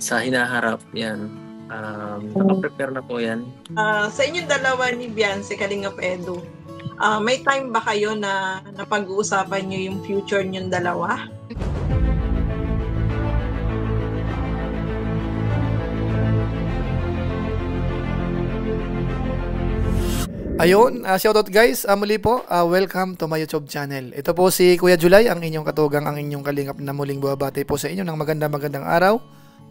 sa hinaharap yan. Nakaprepare na po yan. Sa inyong dalawa ni Beyonce, Kalingap Edu, may time ba kayo na napag-uusapan nyo yung future nyong dalawa? Ayun, shoutout guys, muli po, welcome to my YouTube channel. Ito po si Kuya July, ang inyong katugang, ang inyong kalingap na muling buwabati po sa inyo ng magandang araw,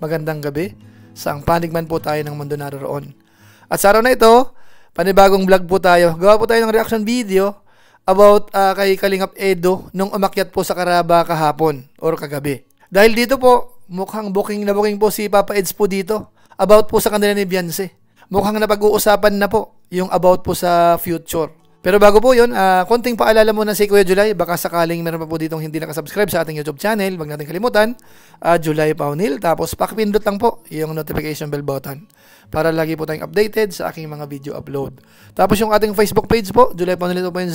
magandang gabi, saang panig man po tayo ng mundo naroon. At sa araw na ito, panibagong vlog po tayo. Gawa po tayo ng reaction video about kay Kalingap Edu nung umakyat po sa Caraba kahapon or kagabi. Dahil dito po, mukhang booking na booking po si Papa Eds po dito about po sa kanila ni Beyonce. Mukhang napag-uusapan na po yung about po sa future. Pero bago po yun, konting paalala muna si Kuya July. Baka sakaling meron pa po ditong hindi nakasubscribe sa ating YouTube channel, wag natin kalimutan, July Paunil. Tapos pakipindot lang po yung notification bell button para lagi po tayong updated sa aking mga video upload. Tapos yung ating Facebook page po, July Paunil 2.0.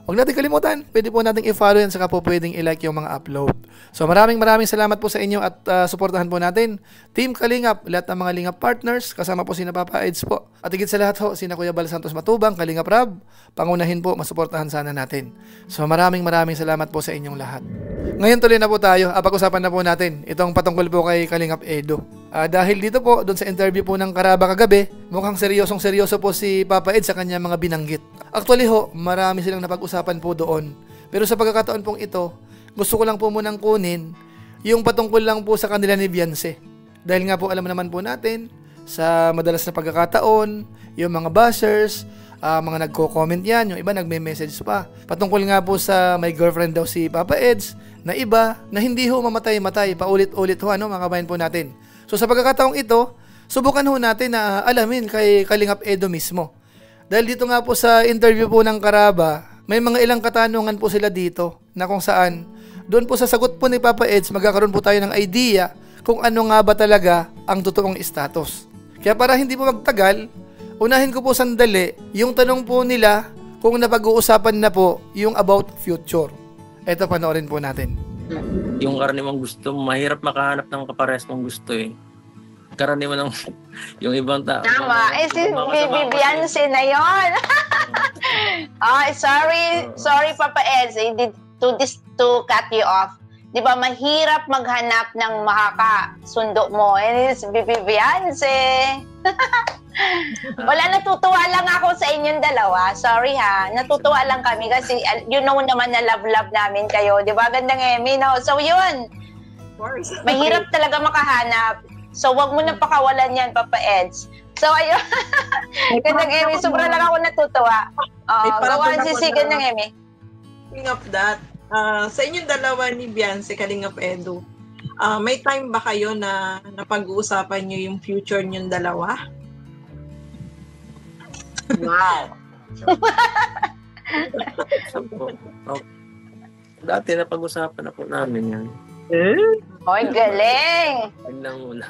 Huwag natin kalimutan, pwede po natin i-follow yan, saka po pwedeng i-like yung mga upload. So maraming salamat po sa inyo at suportahan po natin Team Kalingap, lahat ng mga Lingap partners, kasama po sina Papa Eds po. At higit sa lahat ho, sina Kuya Bal Santos Matubang, Kalingap Rab, pangunahin po, masuportahan sana natin. So maraming salamat po sa inyong lahat. Ngayon tuloy na po tayo, pag-usapan na po natin itong patungkol po kay Kalingap Edu. Dahil dito po, doon sa interview po ng Caraba kagabi, mukhang seryoso po si Papa Ed sa kanya mga binanggit. Actually ho, marami silang napag-usapan po doon. Pero sa pagkakataon pong ito, gusto ko lang po munang kunin yung patungkol lang po sa kanila ni Beyonce. Dahil nga po alam naman po natin, sa madalas na pagkakataon, yung mga bashers, mga nagko-comment yan, yung iba nagme-message pa. Patungkol nga po sa may girlfriend daw si Papa Eds, na iba, na hindi ho mamatay-matay, paulit-ulit ho, mga kabayan po natin. So sa pagkakataong ito, subukan ho natin na alamin kay Kalingap Edu mismo. Dahil dito nga po sa interview po ng Caraba, may mga ilang katanungan po sila dito na kung saan, doon po sa sagot po ni Papa Eds, magkakaroon po tayo ng idea kung ano nga ba talaga ang totoong status. Kaya para hindi po magtagal, unahin ko po sandali yung tanong po nila kung napag-uusapan na po yung about future. Ito, panoorin po natin. Yung karaniwang gusto, mahirap makahanap ng kapares mong gusto eh. Karaniwan ng yung ibang tao. Tama. Si Baby Beyonce na yun. Sorry Papa Eds. I did to cut you off. Di ba, mahirap maghanap ng makakasundo mo. And it's Baby Beyonce. Wala, natutuwa lang ako sa inyong dalawa. Sorry ha. Natutuwa lang kami kasi you know naman na love namin kayo. Di ba? Gandang Emmy, no? So yun. Mahirap talaga makahanap. So, wag mo na pakawalan yan, Papa Eds. So, ayun. Gandang Emmy. Sobra lang ako natutuwa. Gawan si Gandang Emmy. Speaking of that, sa inyong dalawa ni Beyonce, Kalingap Edu, may time ba kayo na napag-uusapan nyo yung future nyong dalawa? Wow. Dati na pag-usapan na po namin yan. Oy, galing! Yan lang muna.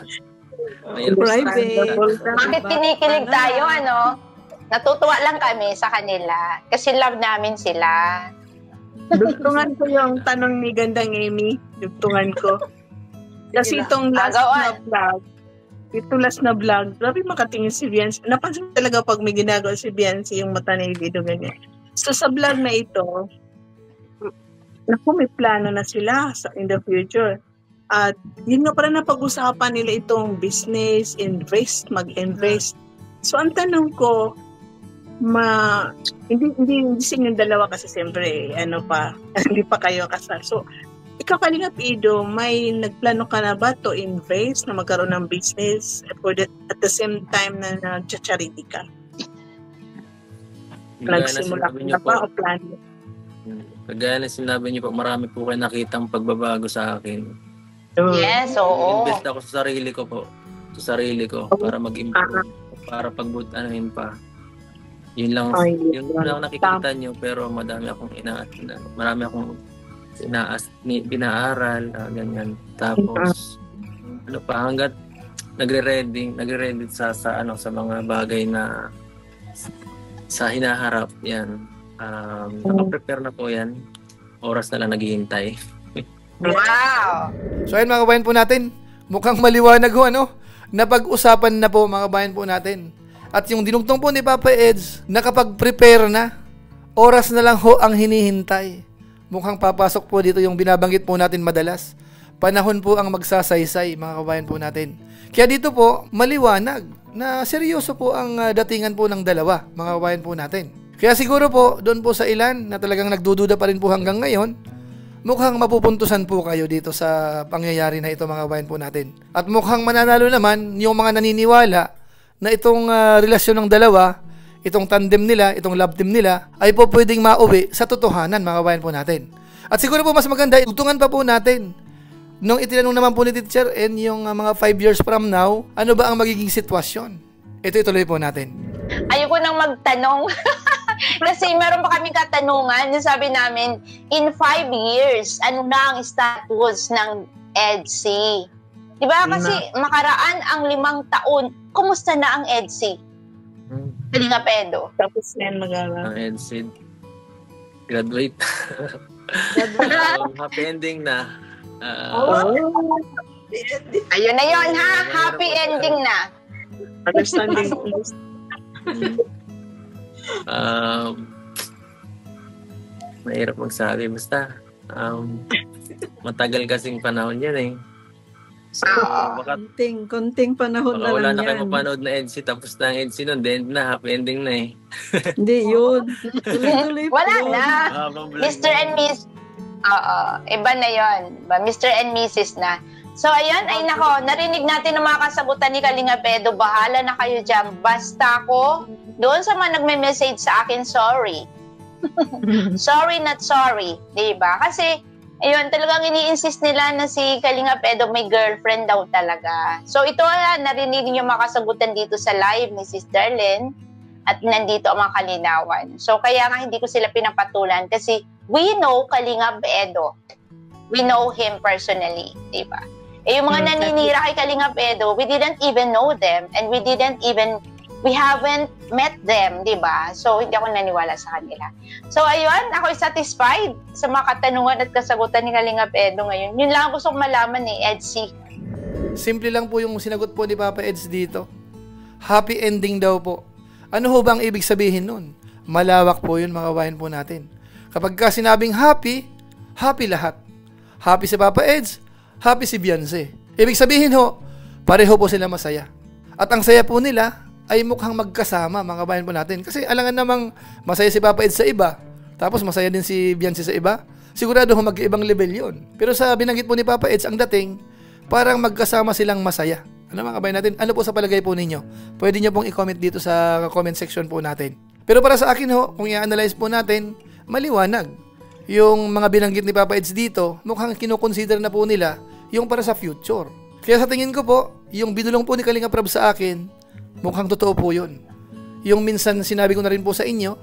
Private. Bakit kinikilig tayo, ano? Natutuwa lang kami sa kanila kasi love namin sila. Dugtungan ko yung tanong ni Gandang Emmy. Dugtungan ko. Kasi itong last na vlog, grabe makatingin si Beyonce. Napansin talaga pag may ginagawa si Beyonce yung mata na video ganyan. So sa vlog na ito, naku, may plano na sila in the future. At yun nga pala napag-usapan nila itong business, mag-invest. So ang tanong ko, hindi sa inyong dalawa kasi siyempre, hindi pa kayo kasal. So, ikaw Kalingap Edu, may nagplano ka na ba to invest, na magkaroon ng business at the same time na nag-charity ka? Nagsimula ka na ba o plano? Kagaya na sinabi niyo po, marami po kayo nakitang pagbabago sa akin. Yes, oo. Invest ako sa sarili ko po. Sa sarili ko para mag-improve. Para pag-butanin pa. Yun lang nakikita niyo, pero marami akong pinaaral, ganyan. Tapos hangga't nagre-ready sa mga bagay na sa hinaharap yan. Nakaprepare na po yan. Oras na lang naghihintay. Wow! So ayun mga kabayan po natin, Mukhang maliwanag ho, ano? Napag-usapan na po mga kabayan po natin. At yung dinugtong po ni Papa Eds, nakapag-prepare na. Oras na lang ho ang hinihintay. Mukhang papasok po dito yung binabanggit po natin madalas. Panahon po ang magsasaysay, mga kabayan po natin. Kaya dito po, maliwanag na seryoso po ang datingan po ng dalawa, mga kabayan po natin. Kaya siguro po, doon po sa ilan na talagang nagdududa pa rin po hanggang ngayon, mukhang mapupuntusan po kayo dito sa pangyayari na ito, mga kabayan po natin. At mukhang mananalo naman yung mga naniniwala na itong relasyon ng dalawa, itong tandem nila, itong love team nila, ay po pwedeng mauwi sa totohanan, mga kabayan po natin. At siguro po mas maganda, tugtungan pa po natin. Nung itinanong naman po ni Teacher N yung mga 5 years from now, ano ba ang magiging sitwasyon? Ito ituloy po natin. Ayoko nang magtanong. Kasi meron pa kaming katanungan. Sabi namin, in 5 years, ano na ang status ng EDC? Diba? Kasi makaraan ang 5 taon. Kumusta na ang EDC? Kalinga Pedo. Tapos na yan mag-aral. Ang EDC. Graduate. Happy ending na. Ayun na yun, ha? Happy ending na. Understanding. Mahirap magsabi. Basta, matagal kasing panahon yan eh. So, baka Konting panahon na wala lang na kayo yan. mapanood na EDC, tapos na ang EDC nun, then na, happy ending na eh. Hindi, yun. Tuloy-tuloy po. Wala na. Mr. and Miss. Oo, iba na yon. Mr. and Mrs. na. So, ayun, ay nako, narinig natin ang mga kasagutan ni Kalinga Pedo. Bahala na kayo dyan. Basta ko, doon sa mga nagme-message sa akin, sorry. Sorry, not sorry. Diba? Kasi, ayun, talagang ini-insist nila na si Kalinga Pedo may girlfriend daw talaga. So, ito, narinig niyo mga kasagutan dito sa live ni Sis Darlene. At nandito ang mga kalinawan. So, kaya nga hindi ko sila pinapatulan kasi we know Kalinga Edo. We know him personally, diba? Eh, yung mga naninira kay Kalinga Edo, we didn't even know them and we haven't met them, diba? So, hindi ako naniwala sa kanila. So, ayun, ako'y satisfied sa mga katanungan at kasagutan ni Kalinga Edo ngayon. Yun lang ang gusto kong malaman ni Edsy. Simple lang po yung sinagot po ni Papa Eds dito. Happy ending daw po. Ano ho bang ibig sabihin nun? Malawak po yun, mga kabayan po natin. Kapag ka sinabing happy, happy lahat. Happy si Papa Eds, happy si Beyonce. Ibig sabihin ho, pareho po sila masaya. At ang saya po nila ay mukhang magkasama, mga kabayan po natin. Kasi alangan namang masaya si Papa Eds sa iba, tapos masaya din si Beyonce sa iba. Sigurado ho mag-ibang level yun. Pero sa binanggit po ni Papa Eds, ang dating, parang magkasama silang masaya. Ano mga kabayan natin? Ano po sa palagay po ninyo? Pwede nyo pong i-comment dito sa comment section po natin. Pero para sa akin ho, kung i-analyze po natin, maliwanag. Yung mga binanggit ni Papa Eds dito, mukhang kinoconsider na po nila yung para sa future. Kaya sa tingin ko po, yung binulong po ni Kalinga Prab sa akin, mukhang totoo po yun. Yung minsan sinabi ko na rin po sa inyo,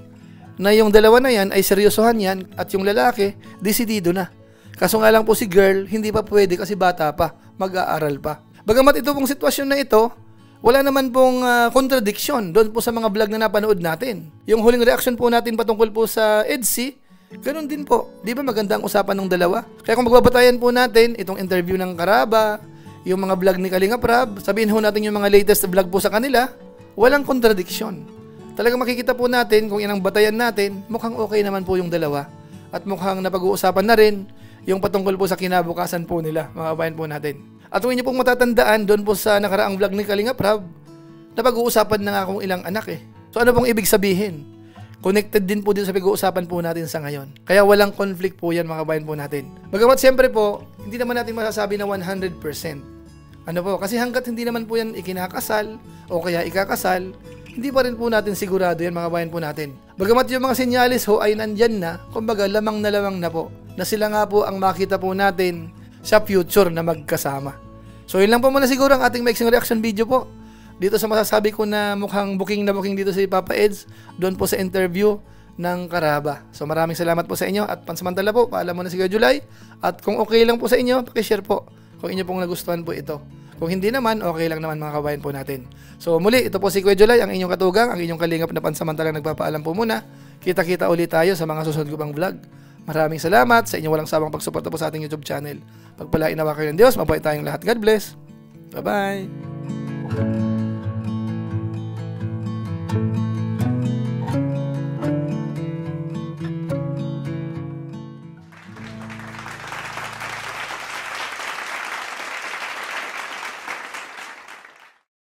na yung dalawa na yan ay seryosohan yan at yung lalaki, desidido na. Kaso nga lang po si girl, hindi pa pwede kasi bata pa, mag-aaral pa. Bagamat ito pong sitwasyon na ito, wala naman pong contradiction doon po sa mga vlog na napanood natin. Yung huling reaction po natin patungkol po sa EDC, ganun din po. Di ba maganda ang usapan ng dalawa? Kaya kung magbabatayan po natin itong interview ng Karaba, yung mga vlog ni Kalinga Prab, sabihin ho natin yung mga latest vlog po sa kanila, walang contradiction. Talagang makikita po natin kung inang batayan natin, mukhang okay naman po yung dalawa. At mukhang napag-uusapan na rin yung patungkol po sa kinabukasan po nila, mga kabayan po natin. At kung inyo pong matatandaan doon po sa nakaraang vlog ni Kalinga Prab, napag-uusapan na nga akong ilang anak eh. So ano pong ibig sabihin? Connected din po dito sa pag-uusapan po natin sa ngayon. Kaya walang conflict po yan, mga kabayan po natin. Bagamat siyempre po, hindi naman natin masasabi na 100%. Ano po? Kasi hanggat hindi naman po yan ikinakasal o kaya ikakasal, hindi pa rin po natin sigurado yan, mga kabayan po natin. Bagamat yung mga senyalis ho ay nandyan na, kumbaga lamang na po, na sila nga po ang makita po natin sa future na magkasama. So yun lang po muna siguro ang ating mixing reaction video po. Dito sa masasabi ko na mukhang booking na booking dito si Papa Eds, doon po sa interview ng Karaba. So maraming salamat po sa inyo at pansamantala po, paalam mo na si Kuya July. At kung okay lang po sa inyo, pakishare po kung inyo pong nagustuhan po ito. Kung hindi naman, okay lang naman, mga kabayan po natin. So muli, ito po si Kuya July, ang inyong katugang, ang inyong kalingap na pansamantalang nagpapaalam po muna. Kita-kita ulit tayo sa mga susunod ko pang vlog. Maraming salamat sa inyong walang sawang pagsuporta po sa ating YouTube channel. Pagpalain nawa kayo ng Diyos, mabuhay tayong lahat. God bless. Bye-bye!